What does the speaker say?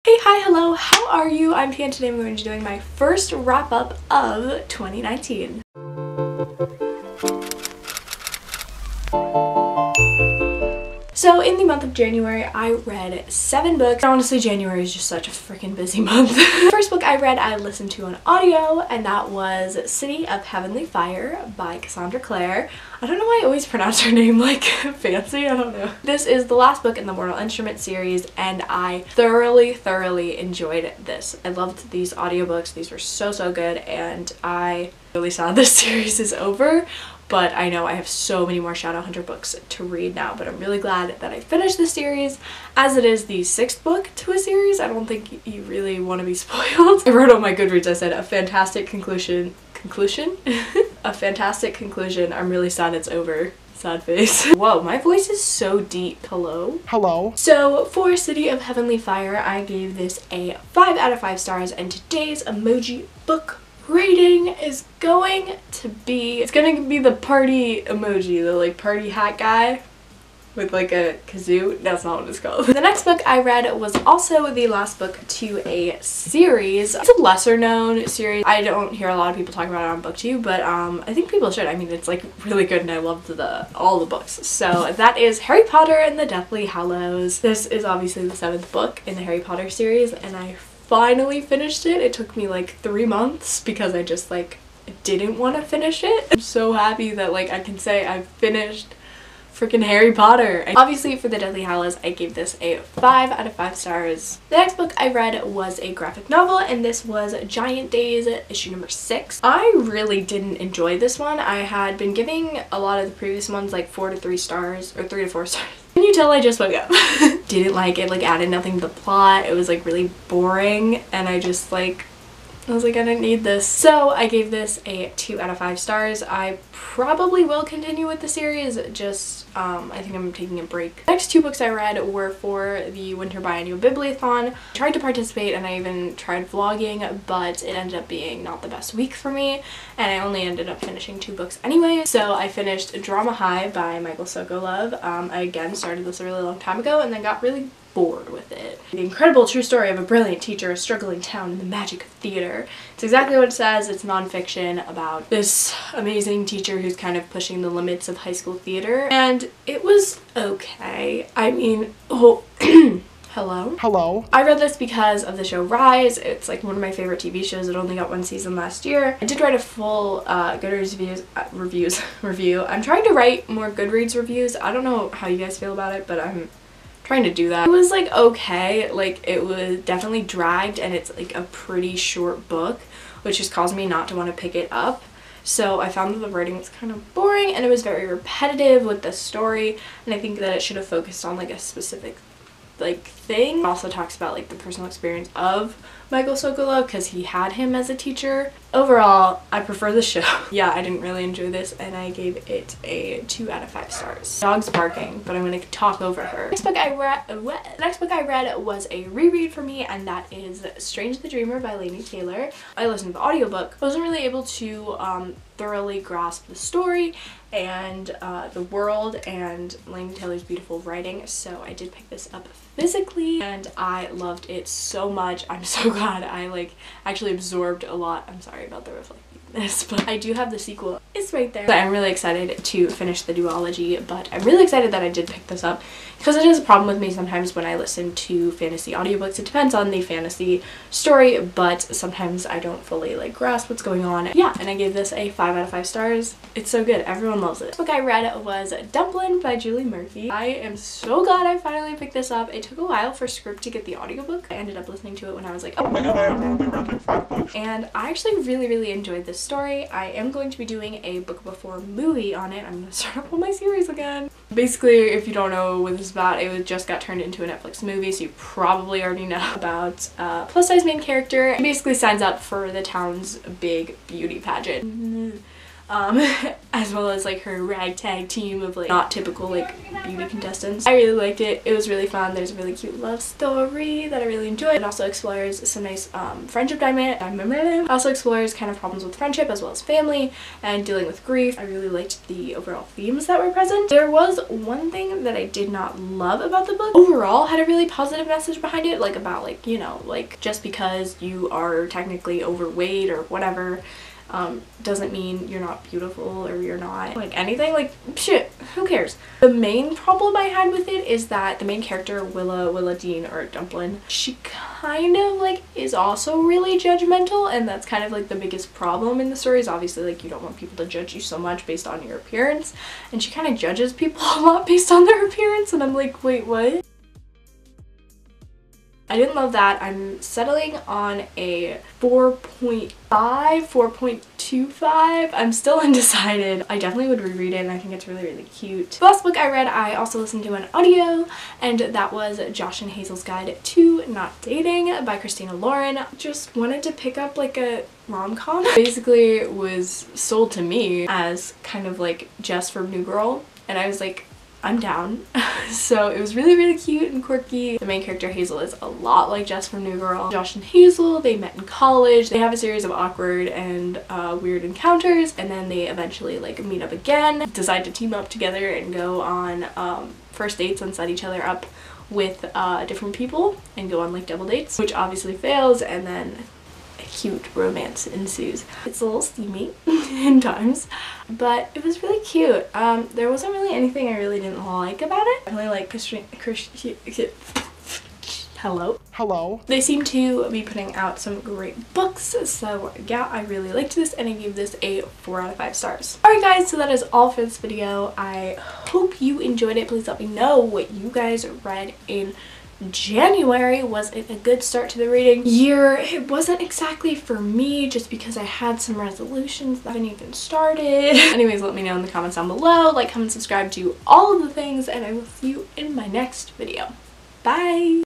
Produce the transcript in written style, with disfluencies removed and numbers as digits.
Hey, hi, hello, how are you? I'm Pia and today I'm going to be doing my first wrap up of 2019. So in the month of January, I read 7 books. Honestly, January is just such a freaking busy month. The first book I read, I listened to on audio, and that was City of Heavenly Fire by Cassandra Clare. I don't know why I always pronounce her name like fancy, I don't know. This is the last book in the Mortal Instruments series, and I thoroughly enjoyed this. I loved these audiobooks. These were so good, and I really sad this series is over. But I know I have so many more Shadowhunter books to read now, but I'm really glad that I finished this series, as it is the 6th book to a series. I don't think you really want to be spoiled. I wrote on my Goodreads, I said, a fantastic conclusion? A fantastic conclusion. I'm really sad it's over. Sad face. Whoa, my voice is so deep. Hello? Hello. So for City of Heavenly Fire, I gave this a 5 out of 5 stars, and today's emoji book rating is going to be, it's gonna be the party emoji, the like party hat guy with like a kazoo. That's not what it's called. The next book I read was also the last book to a series. It's a lesser known series. I don't hear a lot of people talk about it on BookTube, but I think people should. I mean, it's like really good and I loved all the books. So that is Harry Potter and the Deathly Hallows. This is obviously the 7th book in the Harry Potter series, and I finally finished it. It took me like 3 months because I just like didn't want to finish it. I'm so happy that like I can say I've finished freaking Harry Potter. And obviously for the Deathly Hallows, I gave this a 5 out of 5 stars. The next book I read was a graphic novel, and this was Giant Days issue number 6. I really didn't enjoy this one. I had been giving a lot of the previous ones like 4 to 3 stars or 3 to 4 stars. Can you tell I just woke up? Didn't like it, like added nothing to the plot. It was like really boring, and I was like, I didn't need this. So I gave this a 2 out of 5 stars. I probably will continue with the series, just I think I'm taking a break. The next 2 books I read were for the Winter Biennial Bibliothon. I tried to participate and I even tried vlogging, but it ended up being not the best week for me, and I only ended up finishing 2 books anyway. So I finished Drama High by Michael Sokolov. I again started this a really long time ago and then got really bored with it. The incredible true story of a brilliant teacher, a struggling town, and the magic of theater. It's exactly what it says. It's nonfiction about this amazing teacher who's kind of pushing the limits of high school theater, and it was okay. I mean, oh, Hello? I read this because of the show Rise. It's like one of my favorite TV shows. It only got 1 season last year. I did write a full Goodreads review. I'm trying to write more Goodreads reviews. I don't know how you guys feel about it, but I'm trying to do that. It was like okay, like it was definitely dragged, and it's like a pretty short book, which just caused me not to want to pick it up. So I found that the writing was kind of boring and it was very repetitive with the story, and I think that it should have focused on like a specific like thing. It also talks about like the personal experience of Michael Sokolov because he had him as a teacher. Overall, I prefer the show. Yeah, I didn't really enjoy this, and I gave it a 2 out of 5 stars. Dog's barking, but I'm gonna talk over her. The next book I read was a reread for me, and that is Strange the Dreamer by Laini Taylor. I listened to the audiobook. I wasn't really able to thoroughly grasp the story and the world and Laini Taylor's beautiful writing, so I did pick this up physically and I loved it so much. I'm so glad I like actually absorbed a lot. I'm sorry about the reflectiveness, but I do have the sequel. It's right there. So I'm really excited to finish the duology, but I'm really excited that I did pick this up because it is a problem with me sometimes when I listen to fantasy audiobooks. It depends on the fantasy story, but sometimes I don't fully like grasp what's going on. Yeah, and I gave this a 5 out of 5 stars. It's so good. Everyone loves it. The book I read was Dumplin' by Julie Murphy. I am so glad I finally picked this up. It took a while for Script to get the audiobook. I ended up listening to it when I was like, oh my god. And I actually really enjoyed this story. I am going to be doing a book before movie on it. I'm gonna start up on my series again. Basically, if you don't know what this is about, it just got turned into a Netflix movie, so you probably already know about plus size main character. He basically signs up for the town's big beauty pageant. as well as like her ragtag team of like not typical like beauty contestants. I really liked it. It was really fun. There's a really cute love story that I really enjoyed. It also explores some nice friendship dynamic. Also explores kind of problems with friendship as well as family and dealing with grief. I really liked the overall themes that were present. There was one thing that I did not love about the book. Overall had a really positive message behind it, like about like, you know, like just because you are technically overweight or whatever doesn't mean you're not beautiful or you're not like anything. Like shit, who cares? The main problem I had with it is that the main character Willa Dean or Dumplin, she kind of like is also really judgmental, and that's kind of like the biggest problem in the story. Is obviously like you don't want people to judge you so much based on your appearance, and she kind of judges people a lot based on their appearance, and I'm like, wait, what? I didn't love that. I'm settling on a 4.5, 4.25. I'm still undecided. I definitely would reread it, and I think it's really, really cute. The last book I read, I also listened to an audio, and that was Josh and Hazel's Guide to Not Dating by Christina Lauren. Just wanted to pick up like a rom-com. Basically it was sold to me as kind of like Jess from New Girl, and I was like, I'm down. So it was really, really cute and quirky. The main character Hazel is a lot like Jess from New Girl. Josh and Hazel, they met in college. They have a series of awkward and weird encounters, and then they eventually like meet up again, decide to team up together and go on first dates and set each other up with different people and go on like double dates, which obviously fails, and then a cute romance ensues. It's a little steamy in times, but it was really cute. There wasn't really anything I really didn't like about it. I really like Hello. They seem to be putting out some great books, so yeah, I really liked this, and I gave this a 4 out of 5 stars. Alright guys, so that is all for this video. I hope you enjoyed it. Please let me know what you guys read in January. Was it a good start to the reading year? It wasn't exactly for me, just because I had some resolutions that haven't even started. Anyways, let me know in the comments down below. Like, comment, subscribe, do all of the things, and I will see you in my next video. Bye!